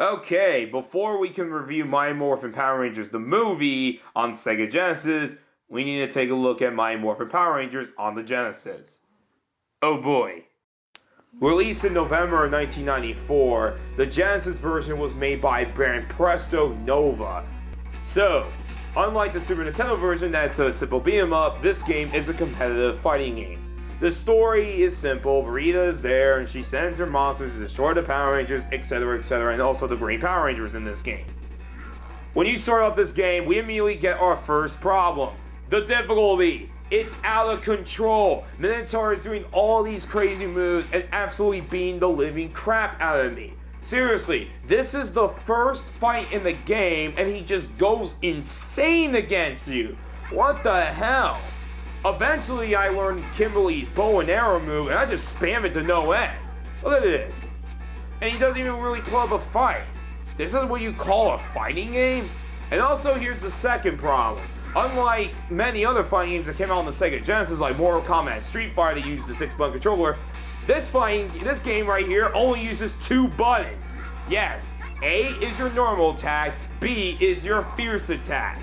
Okay, before we can review Mighty Morphin Power Rangers the movie on Sega Genesis, we need to take a look at Mighty Morphin Power Rangers on the Genesis. Oh boy. Released in November of 1994, the Genesis version was made by brand Presto Nova. So, unlike the Super Nintendo version that's a simple beat 'em up, this game is a competitive fighting game. The story is simple. Rita is there and she sends her monsters to destroy the Power Rangers, etc., and also the Green Power Rangers in this game. When you start off this game, we immediately get our first problem. The difficulty. It's out of control. Minotaur is doing all these crazy moves and absolutely beating the living crap out of me. Seriously, this is the first fight in the game and he just goes insane against you. What the hell? Eventually, I learned Kimberly's bow and arrow move, and I just spam it to no end. Look at this. And he doesn't even really pull up a fight. This is what you call a fighting game? And also, here's the second problem. Unlike many other fighting games that came out on the Sega Genesis, like Mortal Kombat and Street Fighter that used the 6-button controller, this game right here only uses 2 buttons. Yes, A is your normal attack, B is your fierce attack.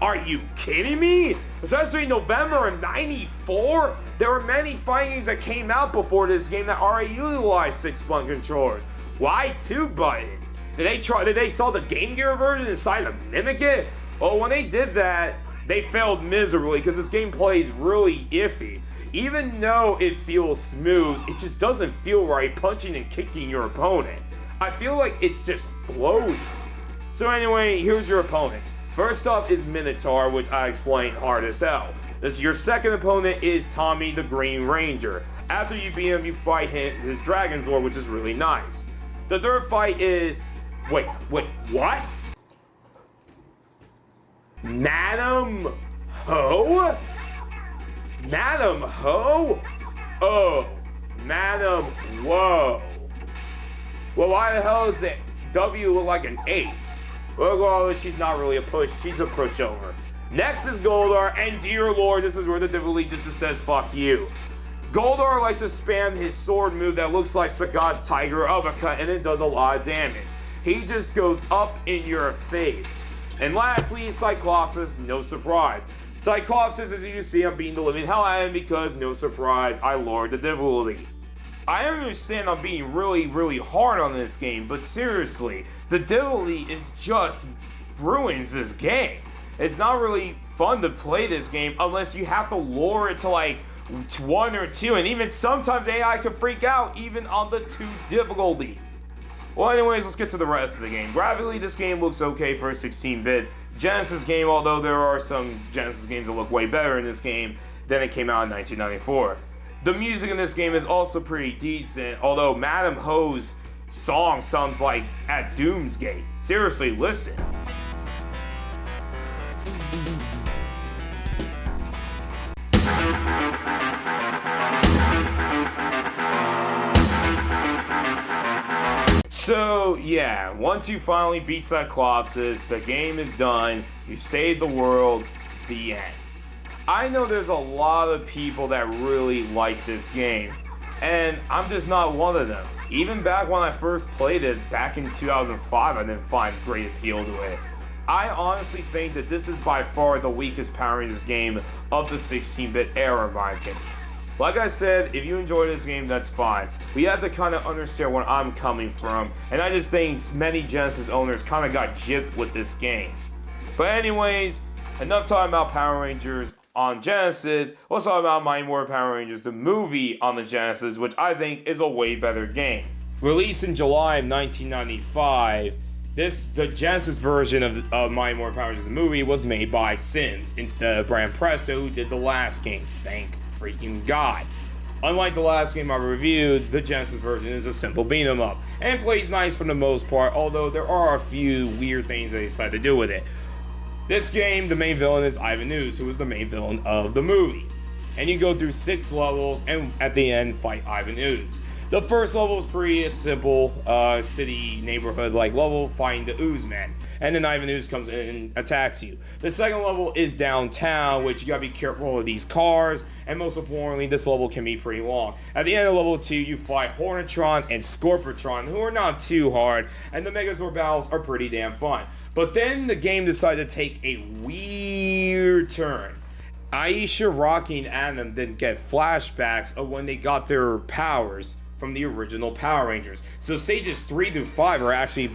Are you kidding me? Especially in November of '94, there were many fighting games that came out before this game that already utilized 6-button controllers. Why 2 buttons? Did they sell the Game Gear version and decide to mimic it? Well, when they did that, they failed miserably because this game plays really iffy. Even though it feels smooth, it just doesn't feel right punching and kicking your opponent. I feel like it's just floaty. So anyway, here's your opponent. First up is Minotaur, which I explained hard as hell. Your second opponent is Tommy the Green Ranger. After you beat him, you fight his Dragon Zord, which is really nice. The third fight is... Wait, what? Madam Ho? Madam Ho? Oh, Madam Whoa. Well, why the hell is it W look like an 8? Well, she's not really a push, she's a pushover. Next is Goldar, and dear lord, this is where the difficulty just says fuck you. Goldar likes to spam his sword move that looks like Sagat's Tiger Uppercut, and it does a lot of damage. He just goes up in your face. And lastly, Cyclopsis, no surprise. Cyclopsis, as you can see, I'm beating the living hell out of him because, no surprise, I lowered the difficulty. I understand I'm being really hard on this game, but seriously, the difficulty is just ruins this game. It's not really fun to play this game unless you have to lower it to like 1 or 2, and even sometimes AI can freak out even on the 2 difficulty. Well, anyways, let's get to the rest of the game. Graphically, this game looks okay for a 16-bit Genesis game, although there are some Genesis games that look way better in this game than it came out in 1994. The music in this game is also pretty decent, although Madam Ho's song sounds like at Doomsgate. Seriously, listen. So yeah, once you finally beat Cyclopsis, the game is done, you've saved the world, the end. I know there's a lot of people that really like this game, and I'm just not one of them. Even back when I first played it, back in 2005, I didn't find great appeal to it. I honestly think that this is by far the weakest Power Rangers game of the 16-bit era, in my opinion. Like I said, if you enjoy this game, that's fine. We have to kind of understand where I'm coming from, and I just think many Genesis owners kind of got gypped with this game. But anyways, enough talking about Power Rangers on Genesis. Let's talk about Mighty Morphin Power Rangers, the movie on the Genesis, which I think is a way better game. Released in July of 1995, the Genesis version of Mighty Morphin Power Rangers, the movie, was made by Sims instead of Brand Presto, who did the last game. Thank freaking God. Unlike the last game I reviewed, the Genesis version is a simple beat 'em up and plays nice for the most part, although there are a few weird things they decided to do with it. This game, the main villain is Ivan Ooze, who is the main villain of the movie. And you go through 6 levels and at the end fight Ivan Ooze. The first level is pretty simple, city neighborhood like level, find the Ooze Men. and then Ivan Ooze comes in and attacks you. The second level is downtown, which you gotta be careful of these cars, and most importantly, this level can be pretty long. At the end of level 2, you fight Hornetron and Scorpitron, who are not too hard, and the Megazord battles are pretty damn fun. But then the game decided to take a weird turn. Aisha, Rocky, and Adam then get flashbacks of when they got their powers from the original Power Rangers. So stages 3 through 5 are actually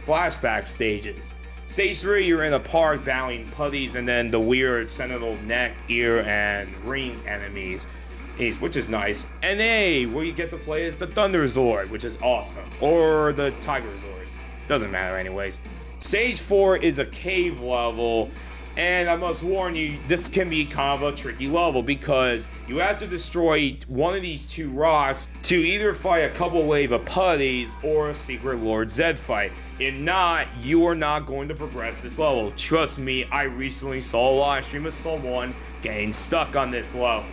flashback stages. Stage 3, you're in a park battling putties and then the weird sentinel neck, ear, and ring enemies, which is nice. And where you get to play is the Thunder Zord, which is awesome. Or the Tiger Zord. Doesn't matter anyways. Stage 4 is a cave level. And I must warn you, this can be kind of a tricky level because you have to destroy one of these 2 rocks to either fight a couple wave of putties or a secret Lord Zed fight. If not, you are not going to progress this level. Trust me, I recently saw a live stream of someone getting stuck on this level.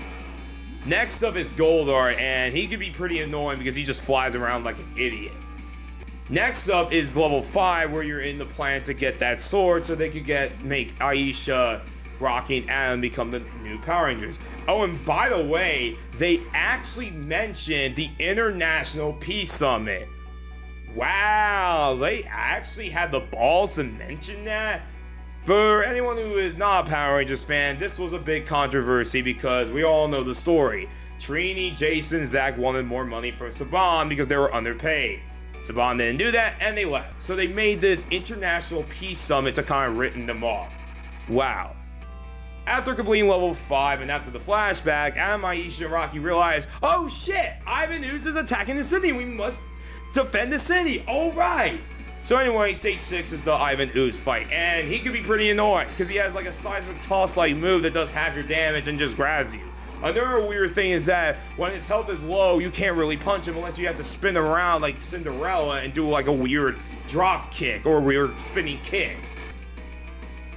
Next up is Goldar, and he can be pretty annoying because he just flies around like an idiot. Next up is level 5, where you're in the plan to get that sword so they could make Aisha, Rocky, and Adam become the new Power Rangers. Oh, and by the way, they actually mentioned the International Peace Summit. Wow, they actually had the balls to mention that? For anyone who is not a Power Rangers fan, this was a big controversy because we all know the story. Trini, Jason, Zach wanted more money from Saban because they were underpaid. Saban didn't do that, and they left. So they made this International Peace Summit to kind of written them off. Wow. After completing level 5 and after the flashback, Adam, Aisha, and Rocky realize, oh shit, Ivan Ooze is attacking the city. We must defend the city. All right. So anyway, stage 6 is the Ivan Ooze fight, and he can be pretty annoying because he has like a seismic toss-like move that does half your damage and just grabs you. Another weird thing is that when his health is low, you can't really punch him unless you have to spin around like Cinderella and do like a weird drop kick or a weird spinning kick.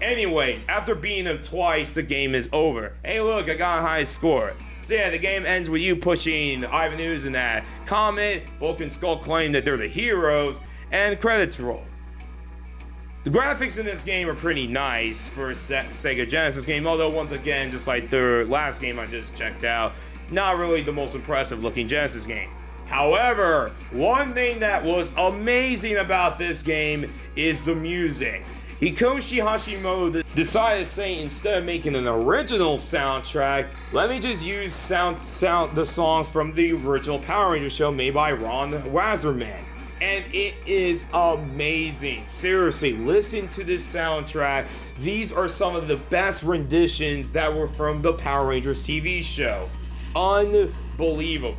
Anyways, after beating him twice, the game is over. Hey look, I got a high score. So yeah, the game ends with you pushing Ivan Ooze in that Comet, Bulk and Skull claim that they're the heroes, and credits roll. The graphics in this game are pretty nice for a Sega Genesis game, although once again, just like the last game I just checked out, not really the most impressive looking Genesis game. However, one thing that was amazing about this game is the music. Hikoshi Hashimoto decided to say, instead of making an original soundtrack, let me just use the songs from the original Power Rangers show made by Ron Wasserman. And it is amazing. Seriously, listen to this soundtrack. These are some of the best renditions that were from the Power Rangers TV show. Unbelievable.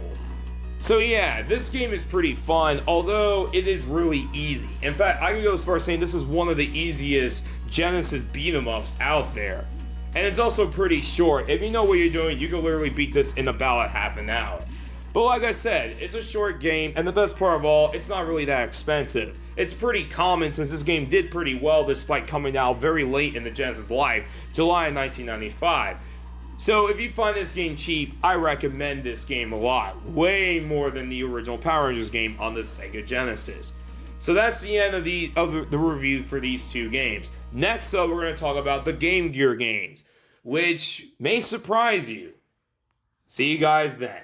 So yeah, this game is pretty fun, although it is really easy. In fact, I can go as far as saying this is one of the easiest Genesis beat-em-ups out there. And it's also pretty short. If you know what you're doing, you can literally beat this in about a half an hour. But like I said, it's a short game, and the best part of all, it's not really that expensive. It's pretty common since this game did pretty well despite coming out very late in the Genesis life, July 1995. So if you find this game cheap, I recommend this game a lot, way more than the original Power Rangers game on the Sega Genesis. So that's the end of the review for these 2 games. Next up, we're going to talk about the Game Gear games, which may surprise you. See you guys then.